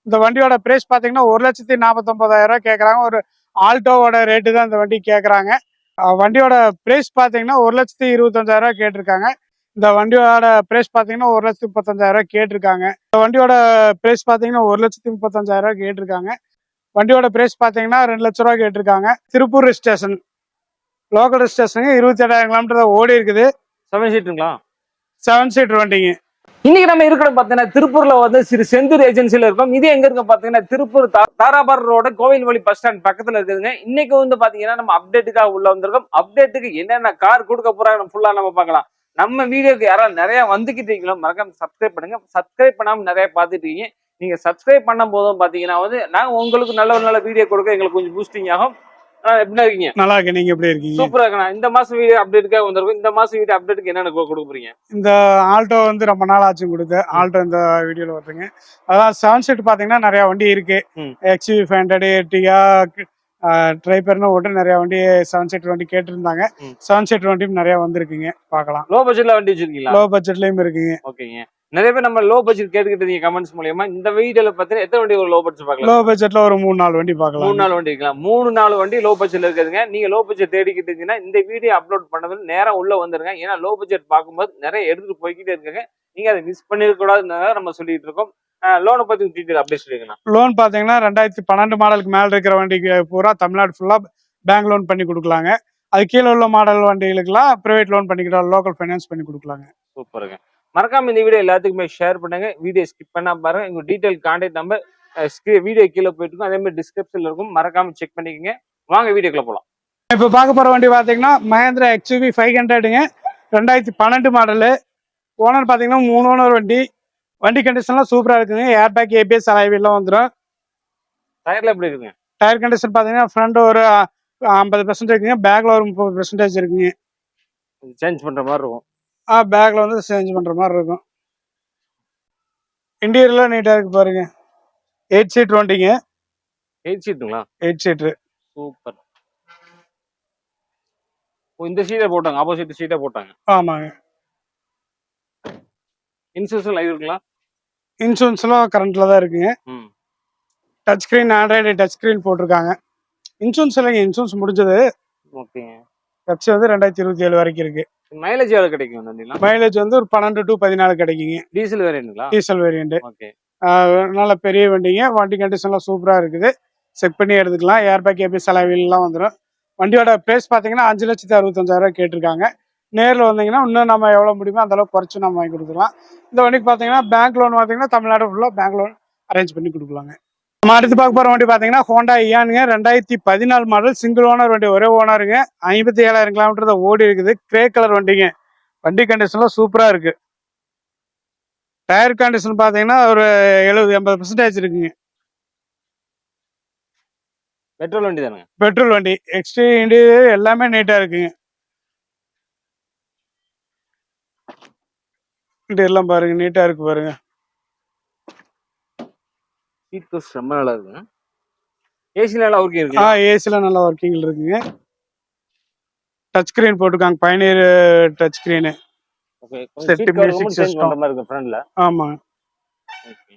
இந்த வண்டியோட பிரைஸ் பார்த்தீங்கன்னா 1,49,000 கேட்குறாங்க. ஒரு ஆல்டோவோட ரேட்டு தான் இந்த வண்டி கேட்குறாங்க. வண்டியோட பிரைஸ் பார்த்தீங்கன்னா 1,25,000 கேட்டிருக்காங்க. இந்த வண்டியோட பிரைஸ் பார்த்தீங்கன்னா 1,35,000 கேட்டிருக்காங்க. இந்த வண்டியோட பிரைஸ் பார்த்தீங்கன்னா 1,35,000 கேட்டிருக்காங்க. வண்டியோட பிரைஸ் பார்த்தீங்கன்னா 2 லட்ச ரூபா கேட்டிருக்காங்க. திருப்பூர் ஸ்டேஷன் லோக்கல் ஸ்டேஷனுங்க 27,000 கிலோமீட்டர் ஓடி இருக்குது. 7 சீட்டுங்களா? 7 சீட்டர் வண்டிங்க. இன்னைக்கு நம்ம இருக்கிற பாத்தீங்கன்னா திருப்பூர்ல வந்து சிறு செந்தூர் ஏஜென்சில இருக்கோம். இது எங்க இருக்கு பாத்தீங்கன்னா திருப்பூர் தாராபார் ரோட கோவில்வழி பஸ் ஸ்டாண்ட் பக்கத்துல இருக்குதுங்க. இன்னைக்கு வந்து பாத்தீங்கன்னா நம்ம அப்டேட்டுக்காக உள்ள வந்திருக்கோம். அப்டேட்டுக்கு என்னென்ன கார் கொடுக்க போறாங்க ஃபுல்லா நம்ம பார்க்கலாம். நம்ம வீடியோக்கு யாராவது நிறைய வந்துகிட்டு இருக்கீங்களோ மறக்காம சப்ஸ்கிரைப் பண்ணுங்க. சப்ஸ்கிரைப் பண்ணாம நிறைய பார்த்துட்டு இருக்கீங்க. நீங்க சப்ஸ்கிரைப் பண்ணும் போதும் பாத்தீங்கன்னா வந்து நாங்க உங்களுக்கு நல்ல வீடியோ கொடுக்க எங்களுக்கு கொஞ்சம் பூஸ்டிங் ஆகும். எப்படி இருக்கீங்க? நல்லா இருக்கு. நீங்க எப்படி இருக்கீங்க? சூப்பரா இருக்கணும். இந்த மாசம் வீடியோ அப்டேட்டுக்காக வந்திருக்கும். இந்த மாசம் வீடியோ அப்டேட்டுக்கு என்னென்ன கொடுக்க போறீங்க? இந்த ஆல்டோ வந்து ரொம்ப நாள் ஆச்சு கொடுத்து. ஆல்டோ இந்த வீடியோல வருதுங்க. அதான் 7 சீட் பாத்தீங்கன்னா நிறைய வண்டி இருக்கு. XUV 500, எர்டிகா, ட்ரைபர்னு ஓட்டு நிறைய வண்டி 7 சீட் வண்டி கேட்டிருந்தாங்க. 7 சீட் வண்டியும் நிறைய வந்திருக்குங்க. பார்க்கலாம். லோ பட்ஜெட்ல வண்டி வச்சிருக்கீங்களா? லோ பட்ஜெட்லயும் இருக்குங்க. ஓகேங்க. நிறைய பேர் நம்ம லோ பட்ஜெட் கேட்டுக்கிட்டு கமெண்ட்ஸ் மூலமா இந்த வீடியோல பார்த்தீங்கன்னா எத்தனை வண்டி ஒரு லோ பட்ஜெட் பார்க்கலாம்? லோ பட்ஜெட்ல ஒரு 3-4 வண்டி பார்க்கலாம். 3-4 வண்டி இருக்கலாம். 3-4 வண்டி லோ பட்ஜெட்ல இருக்குதுங்க. நீங்க லோ பட்ஜெட் தேடிக்கிட்டு இருந்தீங்கன்னா இந்த வீடியோ அப்லோட் பண்ணது நேரா உள்ள வந்துருங்க. ஏன்னா லோ பட்ஜெட் பார்க்கும்போது நிறைய எடுத்துட்டு போய்கிட்டே இருக்காங்க. நீங்க அதை மிஸ் பண்ணிருக்க கூடாதுன்னு நம்ம சொல்லிட்டு இருக்கோம். லோனை பத்தி டீடைல் அப்படியே சொல்லிருக்கேன். லோன் பாத்தீங்கன்னா 2012 மாடலுக்கு மேல இருக்கிற வண்டிக்கு பூரா தமிழ்நாடு ஃபுல்லா பேங்க் லோன் பண்ணி கொடுக்கலாங்க. அது கீழே உள்ள மாடல் வண்டிகளுக்குலாம் பிரைவேட் லோன் பண்ணிக்கிட்டோம். லோக்கல் ஃபைனான்ஸ் பண்ணி கொடுக்கலாங்க. சூப்பருங்க. மறக்காம இந்த வீடியோ எல்லாத்துக்குமே ஷேர் பண்ணுங்க. வீடியோ ஸ்கிப் பண்ணா பாருங்க. உங்க டீடைல் கான்டாக்ட் நம்பர் வீடியோ கீழே போயிட்டு இருக்கும். அதே மாதிரி டிஸ்கிரிப்ஷன்ல இருக்கும். மறக்காம செக் பண்ணிக்கோங்க. வாங்க வீடியோக்குள்ள போலாம். இப்போ பார்க்க போற வண்டி பாத்தீங்கன்னா மஹேந்திரா XUV 500ங்க. 2012 மாடலு. ஓனர் பாத்தீங்கன்னா 3 ஓனர் வண்டி. வண்டி கண்டிஷன்லாம் சூப்பரா இருக்குங்க. ஏர் பேக், ABS அலைவெல்லாம் வந்துடும். டயர்ல எப்படி இருக்குங்க? டயர் கண்டிஷன் பாத்தீங்கன்னா ஃப்ரண்ட் ஒரு 50% இருக்குங்க. பேக்ல ஒரு 30% இருக்குங்க. சேஞ்ச் பண்ற மாதிரி இருக்கும். பேக்ல வந்து சேஞ்ச் பண்ற மாதிரி இருக்கும். இன்டீரியர்லாம் நீட்டா இருக்கு பாருங்க. 8 சீட் வண்டிங்க. 8 சீட்டுங்களா? 8 சீட்டு. சூப்பர். இந்த சீட்டை போட்டாங்க. ஆப்போசிட் சீட்டை போட்டாங்க. ஆமாங்க. இன்சூரன்ஸ் லைவ் இருக்குங்களா? இன்சூரன்ஸ்லாம் கரண்ட்ல தான் இருக்குங்க. Touch screen, Android touch screen போட்டிருக்காங்க. இன்சூரன்ஸ் இல்லைங்க. இன்சூரன்ஸ் முடிஞ்சது. ஓகேங்க. பெப்சி வந்து 2027 வரைக்கும் இருக்கு. மைலேஜ் எவ்வளவு கிடைக்கும்? மைலேஜ் வந்து ஒரு 12 to 14 கிடைக்குங்க. டீசல் வேரியன்ட்ங்களா? Diesel variant. ஓகே. நல்ல பெரிய வண்டிங்க. வண்டி கண்டிஷன்லாம் சூப்பரா இருக்குது. செக் பண்ணி எடுத்துக்கலாம். ஏர் பேக், ABS அலைவெல்லாம் வந்துடும். வண்டியோட பிரைஸ் பார்த்தீங்கன்னா 5,65,000 கேட்டிருக்காங்க. நேரில் வந்தீங்கன்னா இன்னும் நம்ம எவ்வளோ முடியுமோ அந்த அளவுக்கு குறைச்சி நம்ம வாங்கி கொடுத்துக்கலாம். இந்த வண்டிக்கு பார்த்தீங்கன்னா பேங்க் லோன் பார்த்தீங்கன்னா தமிழ்நாடு ஃபுல்லாக பேங்க் லோன் அரேஞ்ச் பண்ணி கொடுக்கலாங்க. நம்ம அடுத்து பார்க்க போகிற வண்டி பார்த்தீங்கன்னா ஹோண்டா இயானுங்க. 2014 மாடல் சிங்கிள் ஓனர் வண்டி. ஒரே ஓனருங்க. 57,000 கிலோமீட்டர் தான் ஓடி இருக்குது. கிரே கலர் வண்டிங்க. வண்டி கண்டிஷன்லாம் சூப்பராக இருக்கு. டயர் கண்டிஷன் பார்த்தீங்கன்னா ஒரு 70-80% இருக்குங்க. பெட்ரோல் வண்டி தானுங்க. பெட்ரோல் வண்டி. இன்டீரியர் எல்லாமே நீட்டா இருக்குங்க. எல்லாம் பாருங்க நீட்டா இருக்கு பாருங்க. சீட் கவர்ஸ் ரொம்ப நல்லா இருக்குங்க. ஏசி நல்லா ஒர்க்கிங் இருக்கு. ஏசில நல்லா ஒர்க்கிங்ல இருக்குங்க. டச் ஸ்கிரீன் போட்டுருக்காங்க. Pioneer touch screen. Okay. Set music system பண்ற மாதிரி இருக்கு ஃப்ரண்ட்ல. ஆமா. ஓகே.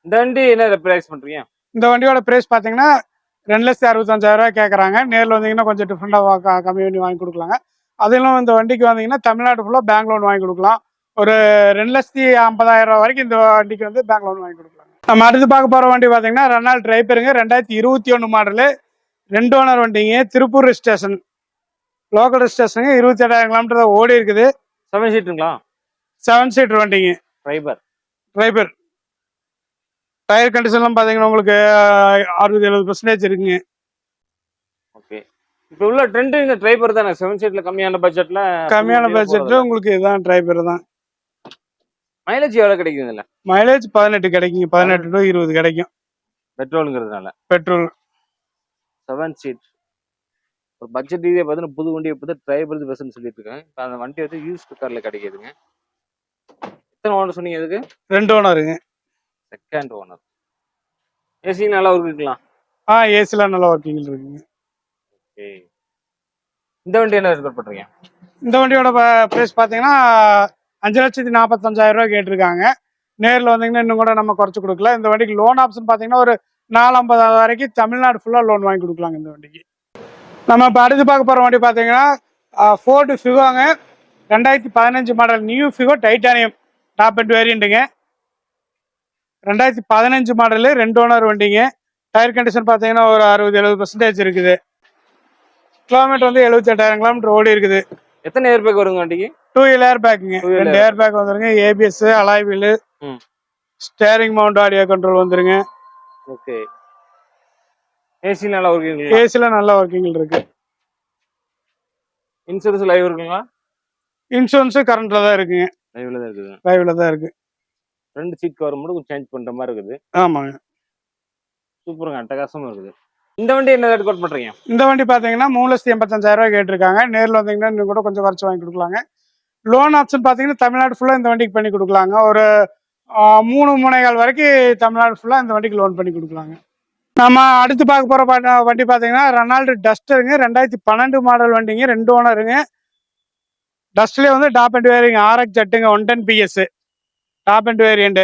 இந்த வண்டி என்ன பிரைஸ் பண்றீங்க? இந்த வண்டியோட பிரைஸ் பாத்தீங்கன்னா 2,65,000 கேக்குறாங்க. நேர்ல வந்தீங்கன்னா கொஞ்சம் டிஃபரெண்டா கம்மி பண்ணி வாங்கி கொடுக்கலாங்க. அதிலும் இந்த வண்டிக்கு வந்தீங்கன்னா தமிழ்நாடு ஃபுல்லா பேங்க் லோன் வாங்கி கொடுக்கலாம். ஒரு 2,50,000 வரைக்கும் இந்த வண்டிக்கு வந்து பேங்க் லோன் வாங்கி கொடுக்கலாம். நம்ம அடுத்து பார்க்க போற வண்டி பாத்தீங்கன்னா ரெனால்ட் ட்ரைபருங்க. 2021 மாடலு. 2 ஓனர் வண்டிங்க. திருப்பூர் ஸ்டேஷன் லோக்கல் ஸ்டேஷனுங்க. 27,000 கிலோமீட்டர் தான் ஓடி இருக்குது. 7 சீட்டுங்களா? 7 சீட்டர் வண்டிங்க. ட்ரைபர். டயர் கண்டிஷன்லாம் பாத்தீங்கன்னா உங்களுக்கு 60-70% இருக்குங்க. ஓகே. இப்போ உள்ள ட்ரெண்ட் இந்த ட்ரைபர் தானே. 7 சீட்ல கம்மியான பட்ஜெட்ல உங்களுக்கு இதான் ட்ரைபர் தான். மைலேஜ் எவ்வளவு கிடைக்கும் இதுல? மைலேஜ் 18 கிடைக்குங்க. 18 to 20 கிடைக்கும். பெட்ரோல்ங்கிறதுனால. பெட்ரோல். 7 சீட். ஒரு பட்ஜெட் ரீதியா பார்த்தீங்கன்னா புது வண்டியை பார்த்து ட்ரைபர் பெஸ்ட்னு சொல்லிட்டு இருக்காங்க. இப்போ அந்த வண்டி வந்து யூஸ்டு கார்ல கிடைக்குதுங்க. எத்தனை ஓனர் சொன்னீங்க இதுக்கு? 2 ஓனருங்க. Second owner. ஏசி நல்லா ஒர்க் இருக்கலாம். ஏசிலாம் நல்லா ஒர்க்கிங் இருக்குங்க. ஓகே. இந்த வண்டி என்ன ரெஃபர் பண்றீங்க? இந்த வண்டியோட பிரைஸ் பாத்தீங்கன்னா 5,45,000 கேட்டிருக்காங்க. நேரில் வந்தீங்கன்னா இன்னும் கூட நம்ம குறைச்சி கொடுக்கலாம். இந்த வண்டிக்கு லோன் ஆப்ஷன் பார்த்தீங்கன்னா ஒரு 450 வரைக்கும் தமிழ்நாடு ஃபுல்லாக லோன் வாங்கி கொடுக்கலாங்க இந்த வண்டிக்கு. நம்ம இப்போ அடுத்து பார்க்க போகிற வண்டி பார்த்தீங்கன்னா ஃபோர்டு ஃபிகோங்க. 2015 model new Figo titanium top and வேரியண்ட்டுங்க. 2015 மாடலு 2 ஓனர் வண்டிங்க. டயர் கண்டிஷன் பார்த்தீங்கன்னா ஒரு 60-70% இருக்குது. கிலோமீட்டர் வந்து 78,000 கிலோமீட்டர் ஓடி இருக்குது. எத்தனை ஏர் பேக் வருங்க வண்டிக்கு? 2 வீல் ஏர் பேக்குங்க. 2 ஏர் பேக் வந்துருங்க. ABS, alloy wheel, steering mount audio control வந்துருங்க. ஓகே. ஏசி நல்லா ஒர்க்கிங்? ஏசில நல்ல ஒர்க்கிங் இருக்கு. இன்சூரன்ஸ் லைவ் இருக்குங்களா? இன்சூரன்ஸ் கரண்ட்ல தான் இருக்குங்க. லைவ்ல தான் இருக்குது. லைவ்ல தான் இருக்கு. 2 சீட் கவர் மட்டும் சேஞ்ச் பண்ற மாதிரி இருக்குது. ஆமாங்க. சூப்பருங்க, அட்டகாசமா இருக்குது. இந்த வண்டி என்ன ரேட் கோட் பண்றீங்க? இந்த வண்டி பாத்தீங்கன்னா 3,85,000 கேட்டிருக்காங்க. நேரில் வந்தீங்கன்னா இன்னும் கூட கொஞ்சம் குறைச்சு வாங்கி கொடுக்கலாங்க. லோன் ஆப்ஷன் பாத்தீங்கன்னா தமிழ்நாடு ஃபுல்லா இந்த வண்டிக்கு பண்ணி கொடுக்கலாங்க. ஒரு 3.25 வரைக்கும் தமிழ்நாடு ஃபுல்லா இந்த வண்டிக்கு லோன் பண்ணி கொடுக்கலாங்க. நம்ம அடுத்து பார்க்க போற வண்டி பாத்தீங்கன்னா ரெனால்டு டஸ்டருங்க. 2012 மாடல் வண்டிங்க. 2 ஓனருங்க. டஸ்ட்லேயே வந்து top and variant RX ஜெட்டுங்க. 110 PS top and variant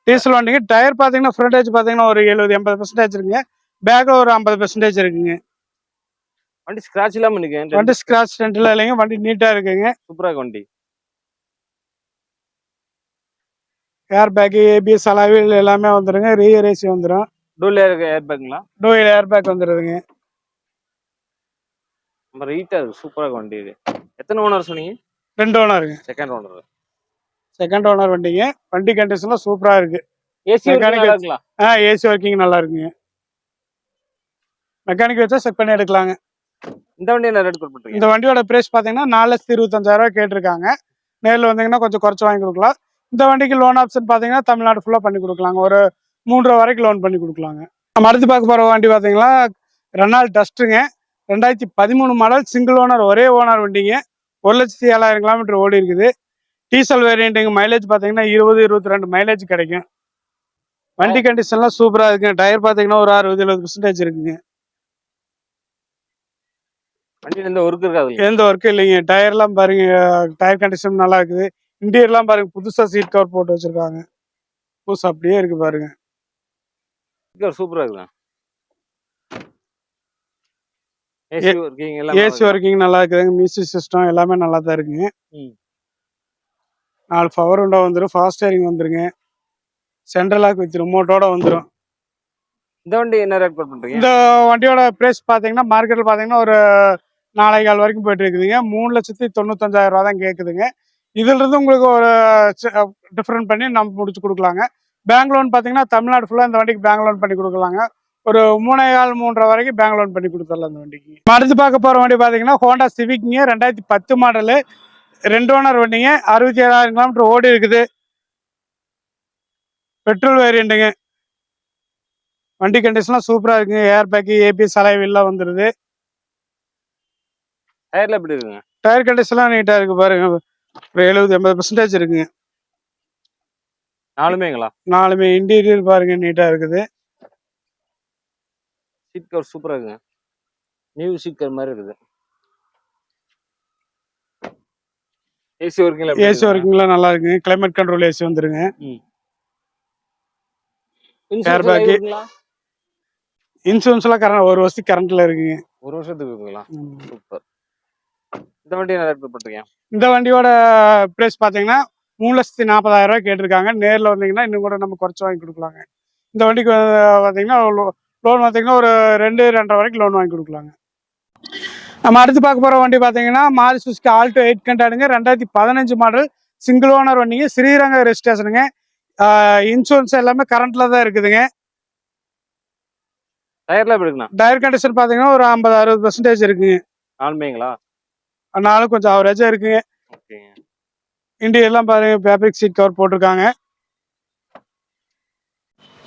diesel வண்டிங்க. டயர் பார்த்தீங்கன்னா ஃப்ரண்டேஜ் பார்த்தீங்கன்னா ஒரு 70-80% இருக்குங்க. பேக்ல ஒரு 50% இருக்குங்க. வண்டி ஸ்கிராட்ச் இல்லாம இருக்கு. வண்டி ஸ்கிராட்ச் டென்ட்ல இல்லைங்க. வண்டி நீட்டா இருக்குங்க. சூப்பரா இருக்கு வண்டி. ஏர் பேக், ஏபிஎஸ், அலாவில் எல்லாமே வந்துருங்க. ரியர் ஏசி வந்துடும். டூல் ஏர் பேக்குங்களா? டூல் ஏர் பேக் வந்துடுதுங்க. நம்ம ரீட்டா இருக்கு. சூப்பரா இருக்கு வண்டி. இது எத்தனை ஓனர் சொன்னீங்க? 2 ஓனருங்க. செகண்ட் ஓனர் வண்டிங்க. வண்டி கண்டிஷன்ல சூப்பரா இருக்கு. ஏசி இருக்குங்களா? ஏசி ஒர்க்கிங் நல்லா இருக்குங்க. மெக்கானிக் வச்சா செக் பண்ணி எடுக்கலாங்க. இந்த வண்டி என்ன ரேட் கொடுப்பீங்க? இந்த வண்டியோட பிரைஸ் பாத்தீங்கன்னா 4,25,000 கேட்டிருக்காங்க. நேரில் வந்தீங்கன்னா கொஞ்சம் குறைச்சு வாங்கி கொடுக்கலாம். இந்த வண்டிக்கு லோன் ஆப்ஷன் பாத்தீங்கன்னா தமிழ்நாடு ஃபுல்லா பண்ணி கொடுக்கலாங்க. ஒரு 3 வரைக்கும் லோன் பண்ணி கொடுக்கலாங்க. நம்ம அடுத்து பார்க்க போற வண்டி பாத்தீங்கன்னா ரெனால்ட் டஸ்ட்டுங்க. 2013 மாடல் சிங்கிள் ஓனர் ஒரே ஓனர் வண்டிங்க. 1,07,000 கிலோமீட்டர் ஓடி இருக்குது. டீசல் வேரியண்ட்டுங்க. மைலேஜ் பாத்தீங்கன்னா 20-22 மைலேஜ் கிடைக்கும். வண்டி கண்டிஷன்லாம் சூப்பரா இருக்குங்க. டயர் பாத்தீங்கன்னா ஒரு 60-70% இருக்குங்க. வண்டியில எந்த ஒர்க் இருக்காது? எந்த ஒர்க்கும் இல்லைங்க. டயர்லாம் பாருங்க, டயர் கண்டிஷன் நல்லா இருக்குது. இன்டீரியர்லாம் பாருங்க, புதுசா சீட் கவர் போட்டு வச்சிருக்காங்க. புதுசா அப்படியே இருக்கு பாருங்க. சூப்பரா இருக்குங்க. ஏசி ஒர்க்கிங் நல்லா இருக்குதுங்க. மியூசிக் சிஸ்டம் எல்லாமே நல்லா தான் இருக்குங்க. 4 பவர் விண்டோ வந்துடும். ஃபாஸ்ட் ஸ்டீரிங் வந்துருங்க. சென்ட்ரல் லாக் வித் ரிமோட்டோட வந்துடும். இந்த வண்டி என்ன ரேட் பண்றீங்க? இந்த வண்டியோட பிரைஸ் பாத்தீங்கன்னா மார்க்கெட்ல பாத்தீங்கன்னா ஒரு 4,4 வரைக்கும் போயிட்டு இருக்குதுங்க. 3,95,000 தான் கேக்குதுங்க. இதுல இருந்து உங்களுக்கு ஒரு டிஃபரெண்ட் பண்ணி நம்ம முடிச்சு கொடுக்கலாங்க. பேங்க் லோன் பாத்தீங்கன்னா தமிழ்நாடு ஃபுல்லா இந்த வண்டிக்கு பேங்க் லோன் பண்ணி கொடுக்கலாங்க. ஒரு 3,4-3.5 வரைக்கும் பேங்க் லோன் பண்ணி கொடுத்துடலாம் இந்த வண்டிக்கு. அடுத்து பார்க்க போற வண்டி பாத்தீங்கன்னா ஹோண்டா சிவிக்ங்க. 2010 மாடலு 2 ஓனர் வண்டிங்க. 67,000 கிலோமீட்டர் ஓடி இருக்குது. பெட்ரோல் வேரியண்ட்டுங்க. வண்டி கண்டிஷன்லாம் சூப்பரா இருக்குங்க. ஏர் பேக், ஏபிஎஸ், அலாய் வீல்லாம் வந்துருது. டயர்ல எப்படி இருக்குங்க? டயர் கண்டிஷன்லாம் நீட்டா இருக்கு பாருங்க. ஒரு 70-80% இருக்குங்க. நாலுமே இன்டீரியர் பாருங்க நீட்டா இருக்குது. சீட் கவர் சூப்பரா இருக்குங்க. நியூ சீட் கவர் மாதிரி இருக்குது. ஏசி ஒர்க்கிங்ல நல்லா இருக்குங்க. கிளைமேட் கண்ட்ரோல் ஏசி வந்துருங்க. ஏர் பேக், இன்சூரன்ஸ்லாம் கரண்ட் 1 வருஷத்துக்கு கரண்ட்ல இருக்குங்க. 1 வருஷத்துக்கு இருக்குங்களா? சூப்பர். இந்த வண்டி என்ன ரேட் பண்றீங்க? இந்த வண்டியோட பிரைஸ் பாத்தீங்கன்னா 3,40,000 கேட்டிருக்காங்க. நேரில் வந்தீங்கன்னா இன்னும் கூட நம்ம குறைச்சு வாங்கி கொடுக்கலாங்க. இந்த வண்டிக்கு பார்த்தீங்கன்னா லோன் பார்த்தீங்கன்னா ஒரு 2-2.5 வரைக்கும் லோன் வாங்கி கொடுக்கலாங்க. நம்ம அடுத்து பார்க்க போகிற வண்டி பார்த்தீங்கன்னா மாருதி சுசுகி ஆல்டோ 800ங்க. 2015 மாடல் சிங்கிள் ஓனர் வண்டிங்க. ஸ்ரீரங்க ரெஜிஸ்ட்ரேஷனுங்க. இன்சூரன்ஸ் எல்லாமே கரண்ட்ல தான் இருக்குதுங்க. டயர் கண்டிஷன் பார்த்தீங்கன்னா ஒரு 50-60% இருக்குங்க. நாலும் கொஞ்சம் ஆவரேஜா இருக்குங்க. இன்டீரியர்லாம் பாருங்க, ஃபேப்ரிக் சீட் கவர் போட்டிருக்காங்க.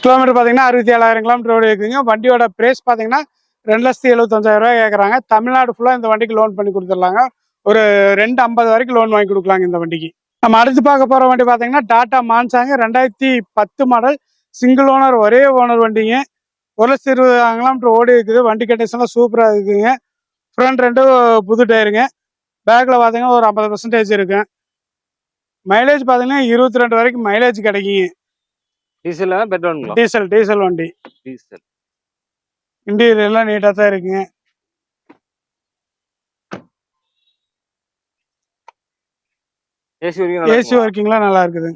கிலோமீட்டர் பார்த்தீங்கன்னா 67,000 கிலோமீட்டர் ஓடி இருக்குங்க. வண்டியோட பிரைஸ் பார்த்தீங்கன்னா 2,75,000 கேட்குறாங்க. தமிழ்நாடு ஃபுல்லாக இந்த வண்டிக்கு லோன் பண்ணி கொடுத்துடலாங்க. ஒரு 250 வரைக்கும் லோன் வாங்கி கொடுக்கலாங்க இந்த வண்டிக்கு. நம்ம அடுத்து பார்க்க போகிற வண்டி பார்த்தீங்கன்னா டாடா மான்சாங்க. 2010 மாடல் சிங்கிள் ஓனர் ஒரே ஓனர் வண்டிங்க. 1,20,000 கிலோமீட்டர் ஓடி இருக்குது. வண்டி கண்டிஷன்லாம் சூப்பராக இருக்குங்க. ஃப்ரண்ட் 2 புது டயருங்க. பேக்கில் பார்த்தீங்கன்னா ஒரு 50% இருக்கு. மைலேஜ் பார்த்தீங்கன்னா 22 வரைக்கும் மைலேஜ் கிடைக்குங்க. டீசல் பெட்ரோலுங்களா? டீசல் வண்டி. டீசல். இன்டீரியர் எல்லாம் நீட்டாக தான் இருக்குங்க. ஏசி ஒர்க்கிங்லாம் நல்லா இருக்குது.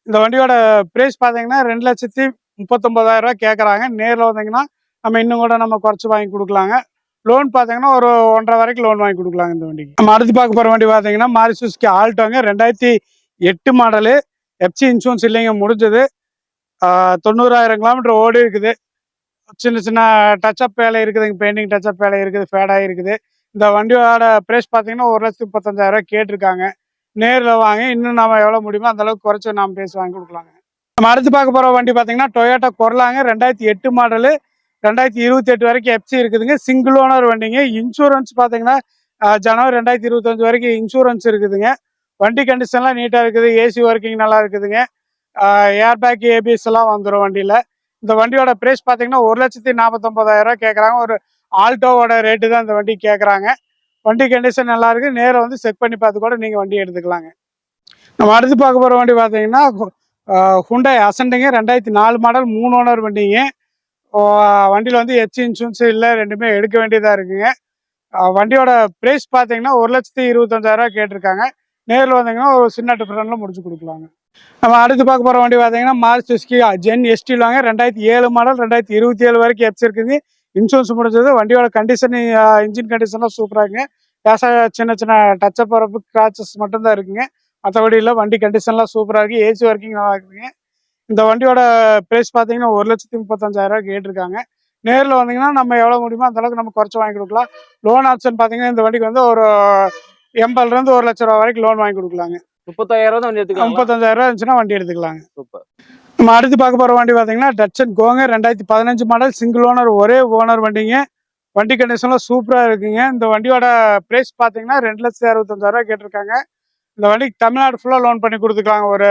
இந்த வண்டியோட பிரைஸ் பார்த்தீங்கன்னா 2,39,000 கேட்குறாங்க. நேரில் வந்தீங்கன்னா நம்ம இன்னும் கூட நம்ம குறைச்சி வாங்கி கொடுக்கலாங்க. லோன் பார்த்தீங்கன்னா ஒரு 1.5 வரைக்கும் லோன் வாங்கி கொடுக்கலாங்க இந்த வண்டிக்கு. நம்ம அடுத்து பார்க்க போகிற வண்டி பார்த்தீங்கன்னா மாருதி சுசுகி ஆல்டோங்க. 2008 மாடலு. எஃப்சி இன்சூரன்ஸ் இல்லைங்க, முடிஞ்சது. 90,000 கிலோமீட்டர் ஓடி இருக்குது. சின்ன சின்ன டச்சப் வேலை இருக்குதுங்க, பெயிண்டிங் டச்சப் வேலை இருக்குது, ஃபேடாக இருக்குது. இந்த வண்டியோட ப்ரைஸ் பார்த்தீங்கன்னா 1,35,000 கேட்டிருக்காங்க. நேரில் வாங்க, இன்னும் நம்ம எவ்வளோ முடியுமோ அந்த அளவுக்கு குறைச்சி நாம் பேசி வாங்கி கொடுக்கலாங்க. நம்ம அடுத்து பார்க்க போகிற வண்டி பார்த்தீங்கன்னா டொயோட்டா கொர்லாங்க. 2008 மாடலு. 2028 வரைக்கும் எஃப்சி இருக்குதுங்க. சிங்கிள் ஓனர் வண்டிங்க. இன்சூரன்ஸ் பார்த்தீங்கன்னா ஜனவரி 2025 வரைக்கும் இன்சூரன்ஸ் இருக்குதுங்க. வண்டி கண்டிஷன்லாம் நீட்டாக இருக்குது. ஏசி ஒர்க்கிங் நல்லா இருக்குதுங்க. ஏர் பேக், ஏபிஎஸ் எல்லாம் வந்துடும் வண்டியில். இந்த வண்டியோட ப்ரைஸ் பார்த்தீங்கன்னா 1,49,000 கேட்குறாங்க. ஒரு ஆல்டோவோட ரேட்டு தான் இந்த வண்டி கேட்குறாங்க. வண்டி கண்டிஷன் நல்லா இருக்கு. நேரில் வந்து செக் பண்ணி பார்த்து கூட நீங்கள் வண்டி எடுத்துக்கலாங்க. நம்ம அடுத்து பார்க்க போகிற வண்டி பார்த்தீங்கன்னா ஹுண்டாய் அசெண்டுங்க. 2004 மாடல், 3 ஓனர் வண்டிங்க. வண்டியில் வந்து எஃப்சி இன்சூரன்ஸ் இல்லை, ரெண்டுமே எடுக்க வேண்டியதாக இருக்குங்க. வண்டியோட ப்ரைஸ் பார்த்தீங்கன்னா 1,25,000 கேட்டிருக்காங்க. நேரில் வந்தீங்கன்னா ஒரு சின்ன டிஃபரன்ஸில் முடிச்சு கொடுக்கலாங்க. நம்ம அடுத்து பார்க்க போகிற வண்டி பார்த்தீங்கன்னா மாருதி சுசுகி ஜென் எஸ்டி வாங்க. 2007 மாடல். 2027 வரைக்கும் எஃப்சி இருக்குங்க. இன்சூரன்ஸ் முடிஞ்சது. வண்டியோட கண்டிஷன், இன்ஜின் கண்டிஷன்லாம் சூப்பராக இருக்குங்க. லேசாக சின்ன சின்ன டச்சப் வரப்பு கிராச்சஸ் மட்டும்தான் இருக்குங்க. மற்றபடி இல்லை, வண்டி கண்டிஷன்லாம் சூப்பராக இருக்குது. ஏசி ஒர்க்கிங் நல்லா இருக்குதுங்க. இந்த வண்டியோட ப்ரைஸ் பார்த்தீங்கன்னா 1,35,000 கேட்டிருக்காங்க. நேரில் வந்தீங்கன்னா நம்ம எவ்வளோ முடியுமோ அந்த அளவுக்கு நம்ம குறைச்சி வாங்கி கொடுக்கலாம். லோன் ஆப்ஷன் பார்த்தீங்கன்னா இந்த வண்டிக்கு வந்து ஒரு 80,000 1 லட்ச ரூபா வரைக்கும் லோன் வாங்கி கொடுக்கலாங்க. 30,000 வண்டி எடுத்துக்கலாம். 35,000 இருந்துச்சுன்னா வண்டி எடுத்துக்கலாங்க. சூப்பர். நம்ம அடுத்து பார்க்க போகிற வண்டி பார்த்தீங்கன்னா டச்சன் கோங்க. 2015 மாடல், சிங்கிள் ஓனர், ஒரே ஓனர் வண்டிங்க. வண்டி கண்டிஷன்லாம் சூப்பராக இருக்குங்க. இந்த வண்டியோட ப்ரைஸ் பார்த்தீங்கன்னா 2,65,000 கேட்டிருக்காங்க. இந்த வண்டிக்கு தமிழ்நாடு ஃபுல்லாக லோன் பண்ணி கொடுத்துக்கலாங்க. ஒரு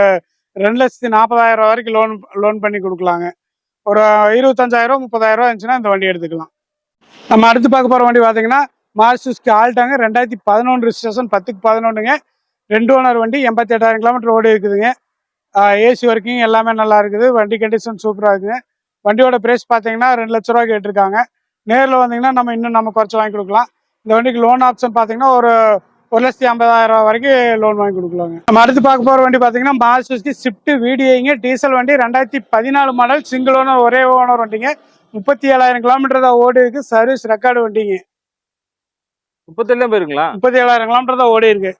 2,40,000 வரைக்கும் லோன் பண்ணி கொடுக்கலாங்க. ஒரு 25,000 30,000 இருந்துச்சுன்னா இந்த வண்டி எடுத்துக்கலாம். நம்ம அடுத்து பார்க்க போகிற வண்டி பார்த்தீங்கன்னா மாருதி சுசுகி ஆல்டாங்க. 2011 ரிஜிஸ்ட்ரேஷன், 10/11ங்க. 2 ஓனர் வண்டி. 88,000 கிலோமீட்டர் ஓடி இருக்குதுங்க. ஏசி ஒர்க்கிங் எல்லாமே நல்லா இருக்குது. வண்டி கண்டிஷன் சூப்பராக இருக்குங்க. வண்டியோட ப்ரைஸ் பார்த்தீங்கன்னா 2 லட்ச ரூபா கேட்டிருக்காங்க. நேரில் வந்தீங்கன்னா நம்ம குறைச்சி வாங்கி கொடுக்கலாம். இந்த வண்டிக்கு லோன் ஆப்ஷன் பார்த்தீங்கன்னா ஒரு 1,50,000 வரைக்கும் லோன் வாங்கி கொடுக்கலாங்க. நம்ம அடுத்து பார்க்க போகிற வண்டி பார்த்தீங்கன்னா மாருதி சுசுகி ஸ்விஃப்ட் VDIங்க. டீசல் வண்டி. 2014 மாடல், சிங்கிள் ஓனர், ஒரே ஓனர் வண்டிங்க. 37,000 கிலோமீட்டர் தான் ஓடி இருக்கு. சர்வீஸ் ரெக்கார்டு வண்டிங்க. 37 போயிருங்களா? 37,000 கிலோமீட்டர் தான் ஓடி இருக்கு.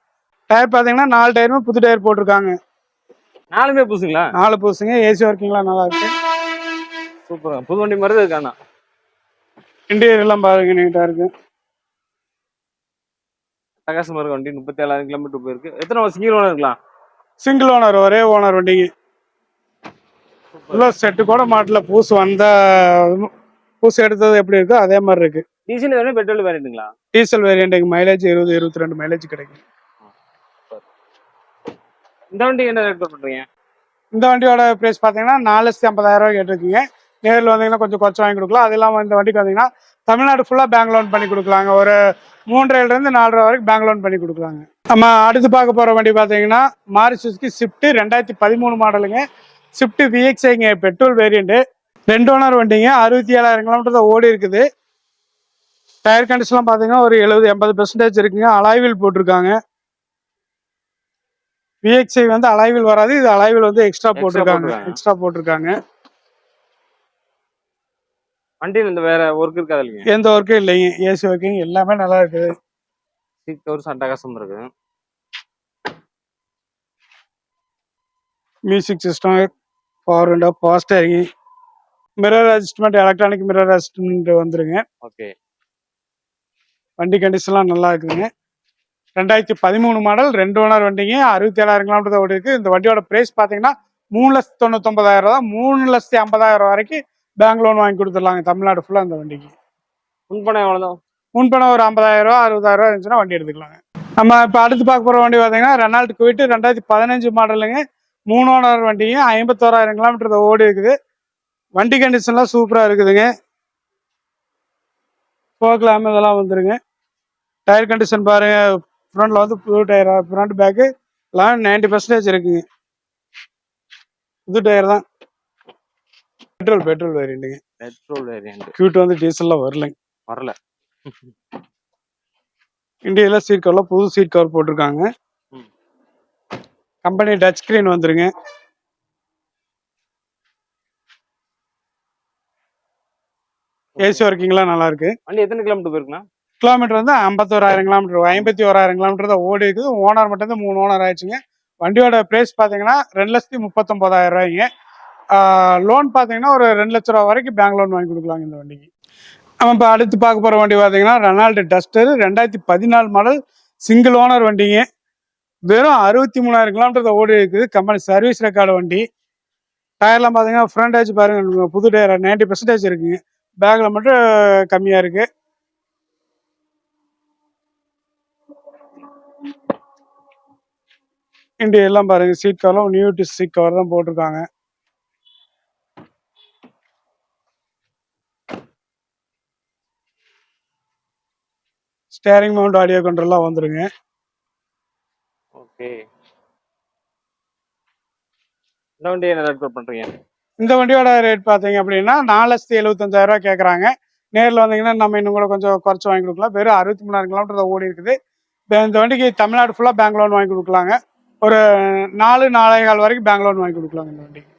டயர் பார்த்தீங்கன்னா 4 டயருமே புது டயர் போட்டிருக்காங்க. 4மே புதுசுங்களா? 4 புதுசுங்க. ஏசி ஒர்க்கிங்லாம் நல்லா இருக்கு. சூப்பர். புது வண்டி மாதிரி தான் இருக்காண்ணா. இன்டீரியர் எல்லாம் பாருங்க, நீட்டா இருக்கு. பிரகாசமா இருக்க வண்டி. 37,000 கிலோமீட்டர் போயிருக்கு. எத்தனை சிங்கிள் ஓனர் இருக்கலாம்? சிங்கிள் ஓனர், ஒரே ஓனர் வண்டிங்க. செட்டு கூட மாட்டல. பூசு எடுத்தது எப்படி இருக்கோ அதே மாதிரி இருக்கு. டீசல் வேணும், பெட்ரோல் வேணுங்களா? டீசல் வேரியன்ட் மைலேஜ் 20-22 மைலேஜ் கிடைக்கும். இந்த வண்டி என்ன ரேட் பண்றீங்க? இந்த வண்டியோட பிரைஸ் பார்த்தீங்கன்னா 4,50,000 கேட்டிருக்கீங்க. நேரில் வந்தீங்கன்னா கொஞ்சம் குறைச்சி வாங்கி கொடுக்கலாம். அது இல்லாமல் இந்த வண்டிக்கு வந்தீங்கன்னா தமிழ்நாடு ஃபுல்லாக பேங்க் லோன் பண்ணி கொடுக்கலாங்க. ஒரு 3,500 4,000 வரைக்கும் பேங்க் லோன் பண்ணி கொடுக்கலாங்க. நம்ம அடுத்து பார்க்க போகிற வண்டி பார்த்தீங்கன்னா மாருதி சுசுகி ஸ்விஃப்ட். 2013 மாடலுங்க. ஸ்விஃப்ட் VXIங்க, பெட்ரோல் வேரியண்ட்டு. 2 ஓனர் வண்டிங்க. 67,000 கிலோமீட்டர் தான் ஓடி இருக்குது. டயர் கண்டிஷன்லாம் பார்த்தீங்கன்னா ஒரு 70-80% இருக்குங்க. அலாய்வில் போட்டிருக்காங்க. VXI வந்து அலாய்வில் வராது. இது அலாய்வில் வந்து எக்ஸ்ட்ரா போட்டிருக்காங்க. வண்டியில் இந்த வேற ஒர்க் இருக்காது இல்லைங்க? எந்த ஒர்க்கும் இல்லைங்க. ஏசி ஒர்க்கிங் எல்லாமே நல்லா இருக்குது. சீட் கவர் அட்டகாசம் இருக்கு. Music system, power window, power steering, mirror adjustment, electronic mirror adjustment வந்துருங்க. ஓகே. வண்டி கண்டிஷன்லாம் நல்லா இருக்குதுங்க. 2013 மாடல், 2 ஓனர் வண்டிங்க. 67,000 கிலோமீட்டர் ஓடி இருக்கு. இந்த வண்டியோட பிரைஸ் பார்த்தீங்கன்னா 3,99,000 தான். 3,50,000 வரைக்கும் பேங்க் லோன் வாங்கி கொடுத்துடலாங்க தமிழ்நாடு ஃபுல்லாக இந்த வண்டிக்கு. முன்பணம் எவ்வளோதான்? முன்பணம் ஒரு 50,000 60,000 இருந்துச்சுன்னா வண்டி எடுத்துக்கலாங்க. நம்ம இப்போ அடுத்து பார்க்க போகிற வண்டி பார்த்தீங்கன்னா ரெனால்ட் குவிட். 2015 மாடலுங்க. 3 ஓனர் வண்டிங்க. 51,000 கிலோமீட்டர் ஓடி இருக்குது. வண்டி கண்டிஷன்லாம் சூப்பராக இருக்குதுங்க. போக்கலாம் இதெல்லாம் வந்துருங்க. டயர் கண்டிஷன் பாருங்க, ஃப்ரண்ட்ல வந்து புது டயர், ஃப்ரண்ட் பேக்கு எல்லாம் 90% இருக்குங்க. புது டயர் தான். பெட்ரோல் வேரியண்ட்டுங்க. பெட்ரோல் வேரியன்ட் Q2 வந்து டீசல்ல வரலைங்க. வரல. இந்தியால சீட் கவர்ல புது சீட் கவர் போட்டிருக்காங்க. ம். கம்பெனி டச் ஸ்கிரீன் வந்துருங்க. ஏசி ஒர்க்கிங்லாம் நல்லா இருக்கு. வண்டி எத்தனை கிலோமீட்டர் போயிருக்குண்ணா? கிலோமீட்டர் வந்து 51,000 கிலோமீட்டர், 51,000 கிலோமீட்டர் தான் ஓடி இருக்குது. ஓனர் மட்டும் தான் 3 ஓனர் ஆயிடுச்சுங்க. வண்டியோட பிரைஸ் பார்த்தீங்கன்னா 2,39,000 ரூபாய்ங்க. லோன் பார்த்தீங்கன்னா ஒரு 2 லட்ச ரூபா வரைக்கும் பேங்க் லோன் வாங்கி கொடுக்கலாங்க இந்த வண்டிக்கு. நம்ம இப்போ அடுத்து பார்க்க போகிற வண்டி பார்த்தீங்கன்னா Renault duster 2014 model single owner வண்டிங்க. வெறும் 63,000 கிலோமீட்டர் தான் ஓடி இருக்குது. கம்பெனி சர்வீஸ் ரெக்கார்டு வண்டி. டயர்லாம் பார்த்தீங்கன்னா ஃப்ரண்டேஜ் பாருங்க, புது டயர் 90% இருக்குங்க. பேக்கில் மட்டும் கம்மியாக இருக்கு. இண்டியா எல்லாம் பாருங்க, சீட் கவர்லாம் நியூ சீட் கவர் தான் போட்டிருக்காங்க. ஸ்டேரிங் மவுண்ட் ஆடியோ கண்ட்ரோல்லாம் வந்துருங்க. ஓகே. இந்த வண்டி என்ன ரேட் பண்றீங்க? இந்த வண்டியோட ரேட் பார்த்தீங்க அப்படின்னா 4,75,000 ரூபா கேட்குறாங்க. நேரில் வந்தீங்கன்னா நம்ம இன்னும் கூட கொஞ்சம் குறைச்சி வாங்கி கொடுக்கலாம். வெறும் 63,000 கிலோமீட்டர் தான் ஓடி இருக்குது. இந்த வண்டிக்கு தமிழ்நாடு ஃபுல்லாக பேங்க் லோன் வாங்கி கொடுக்கலாங்க. ஒரு 4 4,15 வரைக்கும் பேங்க் லோன் வாங்கி கொடுக்கலாங்க இந்த வண்டிக்கு.